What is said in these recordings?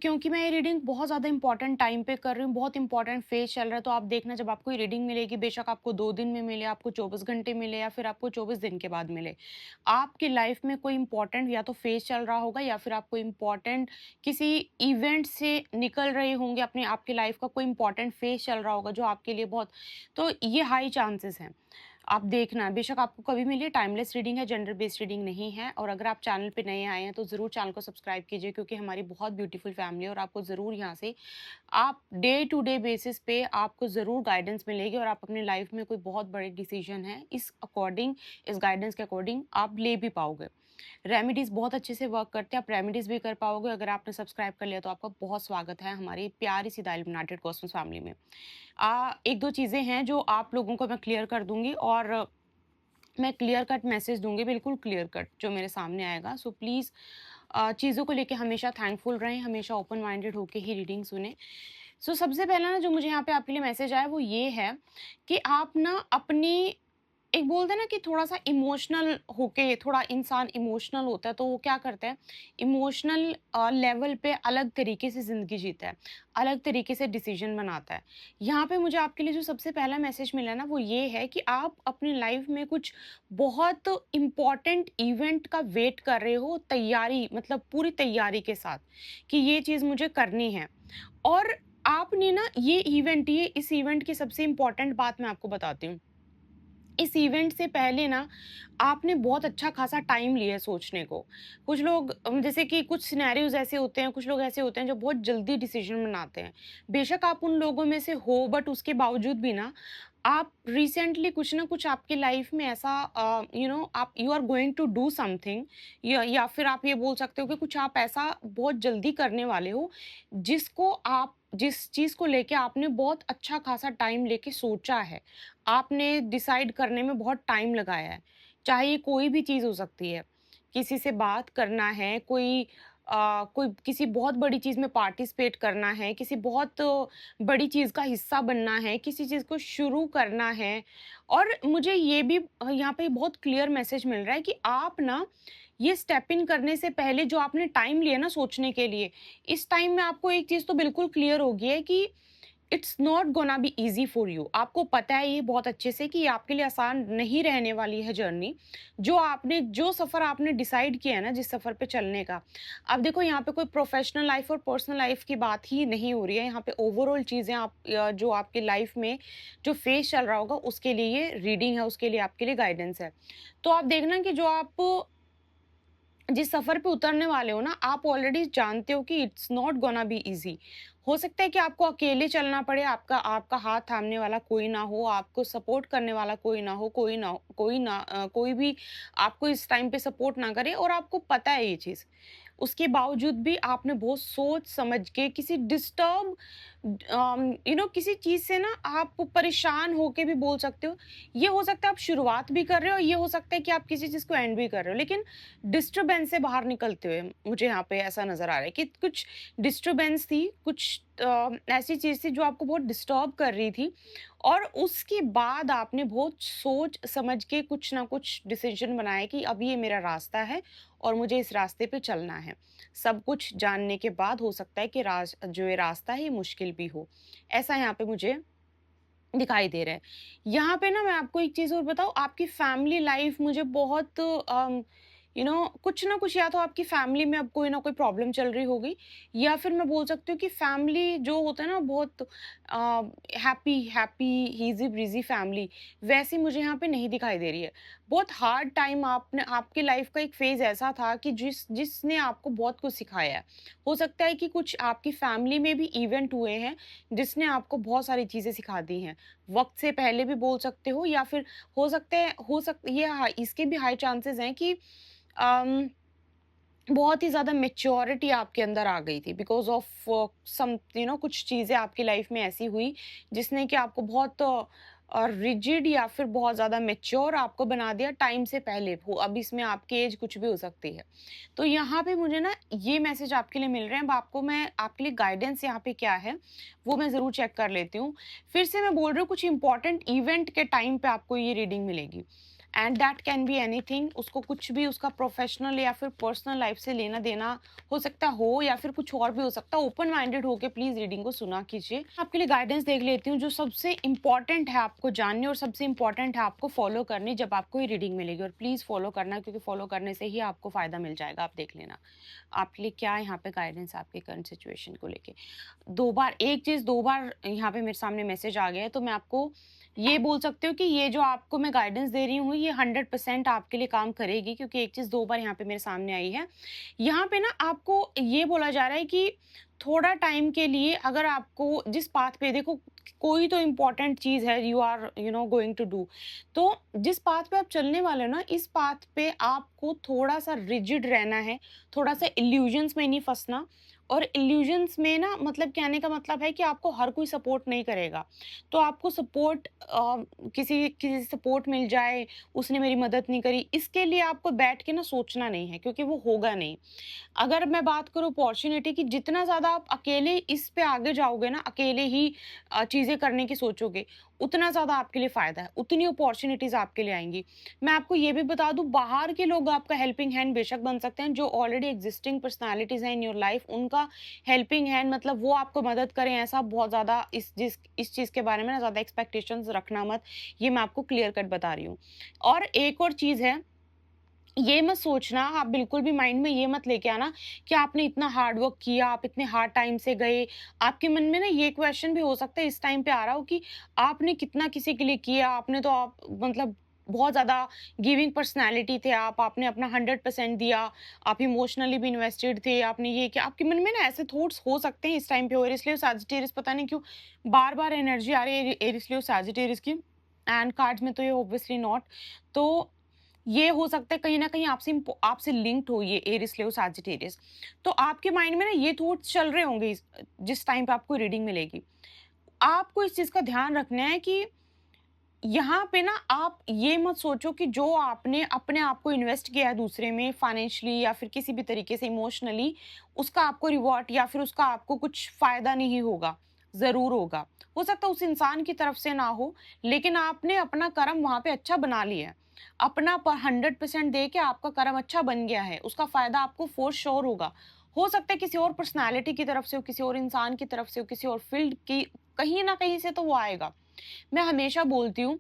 क्योंकि मैं ये रीडिंग बहुत ज़्यादा इम्पोर्टेंट टाइम पे कर रही हूँ, बहुत इम्पोर्टेंट फेज़ चल रहा है, तो आप देखना जब आपको ये रीडिंग मिलेगी, बेशक आपको 2 दिन में मिले, आपको 24 घंटे मिले या फिर आपको 24 दिन के बाद मिले। आपकी लाइफ़ में कोई इम्पोर्टेंट या तो फेज़ चल रहा होगा या फिर आपको इम्पोर्टेंट किसी इवेंट से निकल रहे होंगे, अपनी आपकी लाइफ़ का कोई इम्पोर्टेंट फेज़ चल रहा होगा जो आपके लिए बहुत, तो ये हाई चांसेस हैं। आप देखना, बेशक आपको कभी मिले, टाइमलेस रीडिंग है, जेंडर बेस्ड रीडिंग नहीं है। और अगर आप चैनल पे नए आए हैं तो ज़रूर चैनल को सब्सक्राइब कीजिए, क्योंकि हमारी बहुत ब्यूटीफुल फैमिली है और आपको ज़रूर यहाँ से आप डे टू डे बेसिस पे आपको ज़रूर गाइडेंस मिलेगी और आप अपनी लाइफ में कोई बहुत बड़े डिसीजन है इस अकॉर्डिंग, इस गाइडेंस के अकॉर्डिंग आप ले भी पाओगे। रेमेडीज़ बहुत अच्छे से वर्क करते हैं, आप रेमेडीज़ भी कर पाओगे। अगर आपने सब्सक्राइब कर लिया तो आपका बहुत स्वागत है हमारी प्यारी see the illuminated Cosmos family में। 1-2 चीज़ें हैं जो आप लोगों को मैं क्लियर कर दूँगी और मैं क्लियर कट मैसेज दूँगी, बिल्कुल क्लियर कट जो मेरे सामने आएगा। सो प्लीज़ चीज़ों को लेके हमेशा थैंकफुल रहें, हमेशा ओपन माइंडेड होके ही रीडिंग सुनें। सो सबसे पहला ना जो मुझे यहाँ पे आपके लिए मैसेज आया वो ये है कि आप ना अपनी, एक बोलते हैं ना कि थोड़ा-सा इमोशनल होके, थोड़ा इंसान इमोशनल होता है तो वो क्या करता है, इमोशनल लेवल पे अलग तरीके से ज़िंदगी जीता है, अलग तरीके से डिसीज़न बनाता है। यहाँ पे मुझे आपके लिए जो सबसे पहला मैसेज मिला ना वो ये है कि आप अपनी लाइफ़ में कुछ बहुत इम्पोर्टेंट इवेंट का वेट कर रहे हो, तैयारी मतलब पूरी तैयारी के साथ कि ये चीज़ मुझे करनी है। और आपने ना ये इस इवेंट की सबसे इम्पोर्टेंट बात मैं आपको बताती हूँ। इस इवेंट से पहले ना आपने बहुत अच्छा खासा टाइम लिया है सोचने को। कुछ लोग जैसे कि कुछ सिनेरियोज़ ऐसे होते हैं, कुछ लोग ऐसे होते हैं जो बहुत जल्दी डिसीज़न बनाते हैं। बेशक आप उन लोगों में से हो, बट उसके बावजूद भी ना आप रिसेंटली कुछ ना कुछ आपकी लाइफ़ में ऐसा आप you are going to do something, या फिर आप ये बोल सकते हो कि कुछ आप ऐसा बहुत जल्दी करने वाले हो, जिस चीज़ को लेके आपने बहुत अच्छा खासा टाइम लेके सोचा है। आपने डिसाइड करने में बहुत टाइम लगाया है। चाहे ये कोई भी चीज़ हो सकती है। किसी से बात करना है, कोई किसी बहुत बड़ी चीज़ में पार्टिसिपेट करना है, किसी बहुत बड़ी चीज़ का हिस्सा बनना है, किसी चीज़ को शुरू करना है। और मुझे ये भी यहाँ पे बहुत क्लियर मैसेज मिल रहा है कि आप ना ये स्टेप इन करने से पहले जो आपने टाइम लिया ना सोचने के लिए, इस टाइम में आपको एक चीज़ तो बिल्कुल क्लियर हो गई है कि it's not gonna be easy for you. आपको पता है ये बहुत अच्छे से कि ये आपके लिए आसान नहीं रहने वाली है जर्नी। जो सफ़र आपने डिसाइड किया है ना, जिस सफ़र पे चलने का। अब देखो यहाँ पे कोई प्रोफ़ेशनल लाइफ़ और पर्सनल लाइफ़ की बात ही नहीं हो रही है। यहाँ पे ओवरऑल चीज़ें जो आपकी लाइफ़ में जो फ़ेज़ चल रहा होगा उसके लिए ये रीडिंग है, उसके लिए आपके लिए गाइडेंस है। तो आप देखना कि जो आप जिस सफ़र पे उतरने वाले हो ना, आप ऑलरेडी जानते हो कि it's not gonna be easy. हो सकता है कि आपको अकेले चलना पड़े, आपका आपका हाथ थामने वाला कोई ना हो, आपको सपोर्ट करने वाला कोई भी आपको इस टाइम पे सपोर्ट ना करे और आपको पता है ये चीज़। उसके बावजूद भी आपने बहुत सोच समझ के किसी किसी चीज़ से ना आप परेशान होके भी बोल सकते हो। ये हो सकता है आप शुरुआत भी कर रहे हो, ये हो सकता है कि आप किसी चीज़ को एंड भी कर रहे हो। लेकिन डिस्टर्बेंस से बाहर निकलते हुए मुझे यहाँ पे ऐसा नज़र आ रहा है कि कुछ डिस्टर्बेंस थी, कुछ ऐसी चीज़ थी जो आपको बहुत डिस्टर्ब कर रही थी और उसके बाद आपने बहुत सोच समझ के कुछ ना कुछ डिसीजन बनाया कि अब ये मेरा रास्ता है और मुझे इस रास्ते पे चलना है। सब कुछ जानने के बाद हो सकता है कि जो ये रास्ता है ये मुश्किल भी हो। ऐसा यहाँ पे मुझे दिखाई दे रहा है। यहाँ पे ना मैं आपको एक चीज़ और बताऊँ, आपकी फैमिली लाइफ़ मुझे बहुत कुछ ना कुछ, या तो आपकी फैमिली में अब कोई ना कोई प्रॉब्लम चल रही होगी, या फिर मैं बोल सकती हूँ कि फैमिली जो होता है ना बहुत happy happy easy breezy family, वैसी मुझे यहाँ पे नहीं दिखाई दे रही है। बहुत हार्ड टाइम आपने आपकी लाइफ़ का एक फ़ेज़ ऐसा था कि जिसने आपको बहुत कुछ सिखाया है। हो सकता है कि कुछ आपकी फैमिली में भी इवेंट हुए हैं, जिसने आपको बहुत सारी चीज़ें सिखा दी हैं। वक़्त से पहले भी बोल सकते हो, या फिर हो सकते ये इसके भी हाई चांसेस हैं कि अम, बहुत ही ज़्यादा मैच्योरिटी आपके अंदर आ गई थी बिकॉज़ ऑफ सम कुछ चीज़ें आपकी लाइफ़ में ऐसी हुई जिसने कि आपको बहुत रिजिड या फिर बहुत ज़्यादा मैच्योर आपको बना दिया टाइम से पहले। हो अब इसमें आपकी एज कुछ भी हो सकती है। तो यहाँ पे मुझे ना ये मैसेज आपके लिए मिल रहे हैं। अब आपको मैं आपके लिए गाइडेंस यहाँ पे क्या है, वो मैं ज़रूर चेक कर लेती हूँ। फिर से मैं बोल रही हूँ कुछ इम्पोर्टेंट इवेंट के टाइम पे आपको ये रीडिंग मिलेगी। And that can be anything. उसको कुछ भी उसका प्रोफेशनल या फिर पर्सनल लाइफ से लेना देना हो सकता हो, या फिर कुछ और भी हो सकता है। ओपन माइंडेड होके प्लीज रीडिंग को सुना कीजिए। आपके लिए गाइडेंस देख लेती हूँ जो सबसे इंपॉर्टेंट है आपको जानने और सबसे इंपॉर्टेंट है आपको फॉलो करनी जब आपको ये रीडिंग मिलेगी। और प्लीज फॉलो करना, क्योंकि फॉलो करने से ही आपको फायदा मिल जाएगा। आप देख लेना आपके लिए क्या है यहाँ पे गाइडेंस आपके करंट सिचुएशन को लेके। दो बार एक चीज, दो बार यहाँ पे मेरे सामने मैसेज आ गया है, तो मैं आपको ये बोल सकती हूँ कि ये जो आपको मैं गाइडेंस दे रही हूँ ये 100% आपके लिए काम करेगी, क्योंकि एक चीज़ 2 बार यहाँ पे मेरे सामने आई है। यहाँ पे ना आपको ये बोला जा रहा है कि थोड़ा टाइम के लिए अगर आपको जिस पाथ पे देखो, कोई तो इम्पोर्टेंट चीज़ है you are going to do. तो जिस पाथ पे आप चलने वाले हो ना, इस पाथ पे आपको थोड़ा-सा रिजिड रहना है, थोड़ा-सा इल्यूजन्स में नहीं फँसना। और इल्यूजन्स में ना मतलब कहने का मतलब है कि आपको हर कोई सपोर्ट नहीं करेगा। तो आपको सपोर्ट किसी किसी सपोर्ट मिल जाए, उसने मेरी मदद नहीं करी, इसके लिए आपको बैठ के ना सोचना नहीं है, क्योंकि वो होगा नहीं। अगर मैं बात करूँ अपॉर्च्युनिटी की, जितना ज़्यादा आप अकेले इस पे आगे जाओगे ना, अकेले ही चीज़ें करने की सोचोगे, उतना ज़्यादा आपके लिए फ़ायदा है, उतनी अपॉर्च्युनिटीज़ आपके लिए आएँगी। मैं आपको ये भी बता दूँ, बाहर के लोग आपका हेल्पिंग हैंड बेशक बन सकते हैं, जो ऑलरेडी एक्जिस्टिंग पर्सनैलिटीज़ हैं इन योर लाइफ़, उनका हेल्पिंग हैंड मतलब वो आपको मदद करें, ऐसा बहुत ज़्यादा इस चीज़ के बारे में ना ज़्यादा एक्सपेक्टेशंस रखना मत, ये मैं आपको क्लियर कट बता रही हूँ। और एक और चीज़ है, ये मत सोचना, आप बिल्कुल भी माइंड में ये मत लेके आना कि आपने इतना हार्ड वर्क किया, आप इतने हार्ड टाइम से गए। आपके मन में ना ये क्वेश्चन भी हो सकता है इस टाइम पे आ रहा हो कि आपने कितना किसी के लिए किया, आपने तो आप मतलब बहुत ज़्यादा गिविंग पर्सनैलिटी थे आप, आपने अपना 100% दिया, आप इमोशनली भी इन्वेस्टेड थे, आपने ये किया। आपके मन में ना ऐसे थॉट्स हो सकते हैं इस टाइम पे, और इसलिए सजिटेरियस पता नहीं क्यों बार-बार एनर्जी आ रही है इसलिए सजिटेरियस की, एंड कार्ड्स में तो ये ऑब्वियसली नॉट। तो ये हो सकता है कहीं न कहीं आपसे लिंक्ड हो ये एरिस, लियो, सजिटेरियस। तो आपके माइंड में ना ये थॉट्स चल रहे होंगे जिस टाइम पे आपको रीडिंग मिलेगी। आपको इस चीज़ का ध्यान रखना है कि यहाँ पे ना आप ये मत सोचो कि जो आपने अपने आप को इन्वेस्ट किया है दूसरे में फाइनेंशियली या फिर किसी भी तरीके से इमोशनली, उसका आपको रिवॉर्ड या फिर उसका आपको कुछ फ़ायदा नहीं होगा, ज़रूर होगा। हो सकता है उस इंसान की तरफ से ना हो, लेकिन आपने अपना कर्म वहाँ पे अच्छा बना लिया है। अपना प 100% दे के आपका कर्म अच्छा बन गया है, उसका फ़ायदा आपको फ़ॉर श्योर होगा। हो सकता है किसी और पर्सनैलिटी की तरफ से हो, किसी और इंसान की तरफ से हो, किसी और फ़ील्ड की कहीं न कहीं से तो वो आएगा। मैं हमेशा बोलती हूँ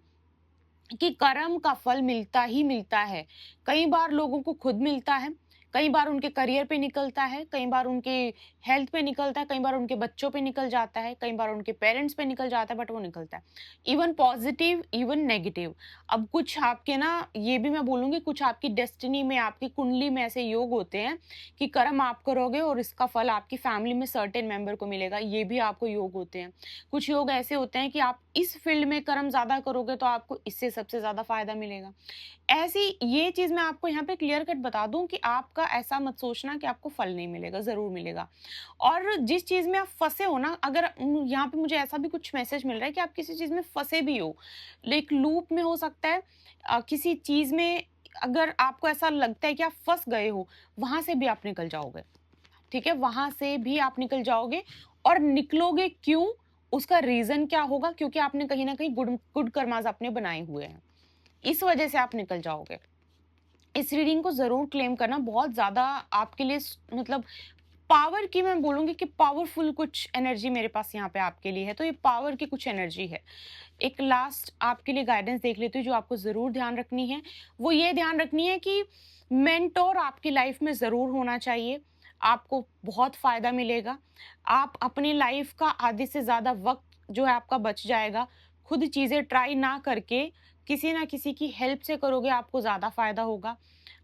कि कर्म का फल मिलता ही मिलता है। कई बार लोगों को खुद मिलता है, कई बार उनके करियर पे निकलता है, कई बार उनके हेल्थ पे निकलता है, कई बार उनके बच्चों पे निकल जाता है, कई बार उनके पेरेंट्स पे निकल जाता है, बट वो निकलता है। Even positive, even negative. अब कुछ आपके ना ये भी मैं बोलूँगी, कुछ आपकी डेस्टिनी में, आपकी कुंडली में ऐसे योग होते हैं कि कर्म आप करोगे और इसका फल आपकी फैमिली में सर्टेन मेंबर को मिलेगा, ये भी आपको योग होते हैं। कुछ योग ऐसे होते हैं कि आप इस फील्ड में कर्म ज़्यादा करोगे तो आपको इससे सबसे ज़्यादा फ़ायदा मिलेगा। ऐसी ये चीज़ मैं आपको यहाँ पे क्लियर कट बता दूँ कि आपका ऐसा मत सोचना कि आपको फल नहीं मिलेगा, ज़रूर मिलेगा। और जिस चीज़ में आप फँसे हो ना, अगर यहाँ पे मुझे ऐसा भी कुछ मैसेज मिल रहा है कि आप किसी चीज़ में फँसे भी हो, एक लूप में हो सकता है, किसी चीज़ में अगर आपको ऐसा लगता है कि आप फँस गए हो, वहाँ से भी आप निकल जाओगे। ठीक है? वहाँ से भी आप निकल जाओगे, और निकलोगे क्यों? उसका रीज़न क्या होगा? क्योंकि आपने कहीं न कहीं गुड गुड कर्माज़ अपने बनाए हुए हैं। इस वजह से आप निकल जाओगे। इस रीडिंग को ज़रूर क्लेम करना, बहुत ज़्यादा आपके लिए मतलब पावर की मैं बोलूँगी कि पावरफुल कुछ एनर्जी मेरे पास यहाँ पे आपके लिए है, तो ये पावर की कुछ एनर्जी है। एक लास्ट आपके लिए गाइडेंस देख लेती हूँ जो आपको ज़रूर ध्यान रखनी है। वो ये ध्यान रखनी है कि मेंटर आपकी लाइफ में ज़रूर होना चाहिए। आपको बहुत फ़ायदा मिलेगा। आप अपनी लाइफ का आधे से ज़्यादा वक़्त जो है आपका बच जाएगा। खुद चीज़ें ट्राई ना करके किसी न किसी की हेल्प से करोगे, आपको ज़्यादा फ़ायदा होगा।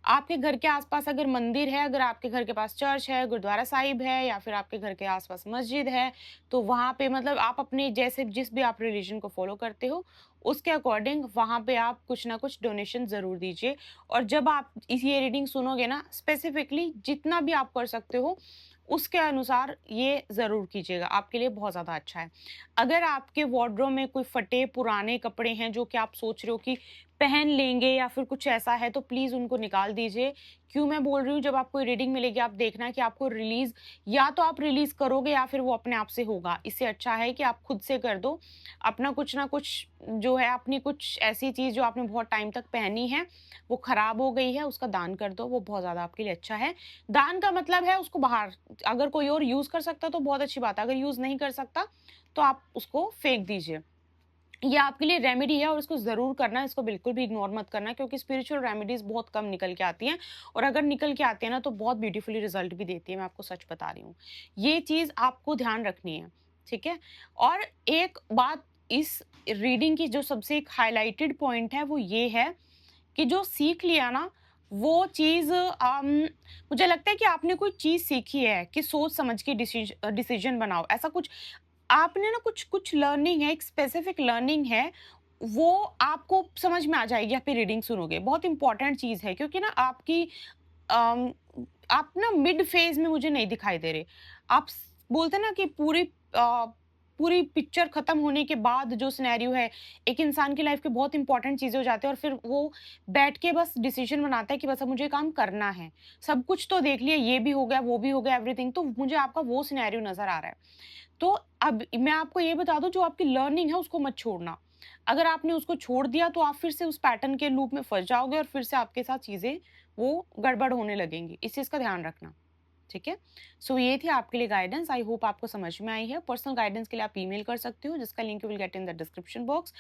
आपके घर के आस-पास अगर मंदिर है, अगर आपके घर के पास चर्च है, गुरुद्वारा साहिब है, या फिर आपके घर के आस-पास मस्जिद है, तो वहाँ पे मतलब आप अपने जैसे जिस भी आप रिलीजन को फ़ॉलो करते हो, उसके अकॉर्डिंग वहाँ पे आप कुछ ना कुछ डोनेशन ज़रूर दीजिए। और जब आप ये रीडिंग सुनोगे ना, स्पेसिफिकली जितना भी आप कर सकते हो, उसके अनुसार ये ज़रूर कीजिएगा, आपके लिए बहुत ज़्यादा अच्छा है। अगर आपके वार्डरोब में कोई फटे पुराने कपड़े हैं जो कि आप सोच रहे हो कि पहन लेंगे या फिर कुछ ऐसा है तो प्लीज़ उनको निकाल दीजिए। क्यों मैं बोल रही हूँ, जब आपको रीडिंग मिलेगी आप देखना कि आपको रिलीज़ या तो आप रिलीज़ करोगे या फिर वो अपने आप से होगा। इससे अच्छा है कि आप खुद से कर दो। अपना कुछ ना कुछ जो है, अपनी कुछ ऐसी चीज़ जो आपने बहुत टाइम तक पहनी है, वो खराब हो गई है, उसका दान कर दो, वो बहुत ज़्यादा आपके लिए अच्छा है। दान का मतलब है उसको बाहर, अगर कोई और यूज़ कर सकता है तो बहुत अच्छी बात है, अगर यूज़ नहीं कर सकता तो आप उसको फेंक दीजिए। ये आपके लिए रेमेडी है और इसको ज़रूर करना है, इसको बिल्कुल भी इग्नोर मत करना, क्योंकि स्पिरिचुअल रेमेडीज़ बहुत कम निकल के आती हैं और अगर निकल के आती है ना तो बहुत ब्यूटीफुली रिज़ल्ट भी देती है, मैं आपको सच बता रही हूँ। ये चीज़ आपको ध्यान रखनी है, ठीक है? और एक बात इस रीडिंग की जो सबसे एक हाइलाइटेड पॉइंट है वो ये है कि जो सीख लिया ना, वो चीज़ मुझे लगता है कि आपने कोई चीज़ सीखी है कि सोच समझ के डिसीज़न बनाओ। ऐसा कुछ आपने ना कुछ कुछ लर्निंग है, एक स्पेसिफिक लर्निंग है, वो आपको समझ में आ जाएगी, आप ये रीडिंग सुनोगे। बहुत इम्पोर्टेंट चीज़ है क्योंकि ना आपकी अम, आप ना मिड फेज़ में मुझे नहीं दिखाई दे रहे। आप स बोलते हैं ना कि पूरी पिक्चर खत्म होने के बाद जो सिनेरियो है, एक इंसान की लाइफ़ की बहुत इम्पोर्टेंट चीज़ें हो जाती है और फिर वो बैठ के बस डिसीज़न बनाता है कि बस अब मुझे काम करना है। सब कुछ तो देख लिया, ये भी हो गया, वो भी हो गया, एवरीथिंग, तो मुझे आपका वो सिनेरियो नज़र आ रहा है। तो अब मैं आपको ये बता दूँ, जो आपकी लर्निंग है उसको मत छोड़ना। अगर आपने उसको छोड़ दिया तो आप फिर से उस पैटर्न के लूप में फँस जाओगे और फिर से आपके साथ चीज़ें वो गड़बड़ होने लगेंगी। इस चीज़ का ध्यान रखना, ठीक है? सो ये थी आपके लिए गाइडेंस, आई होप आपको समझ में आई है। पर्सनल गाइडेंस के लिए आप ईमेल कर सकते हो, जिसका link you will get in the description box.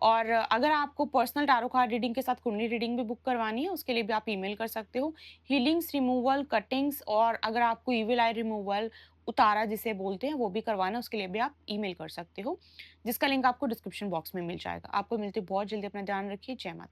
और अगर आपको पर्सनल टैरो कार्ड रीडिंग के साथ कुंडली रीडिंग भी बुक करवानी है, उसके लिए भी आप ईमेल कर सकते हो। हीलिंग्स, रिमूवल, कटिंग्स और अगर आपको इविल आई रिमूवल, उतारा जिसे बोलते हैं, वो भी करवाना है, उसके लिए भी आप ईमेल कर सकते हो, जिसका लिंक आपको डिस्क्रिप्शन बॉक्स में मिल जाएगा। आपको मिलती है बहुत जल्दी, अपना ध्यान रखिए। जय माता दी।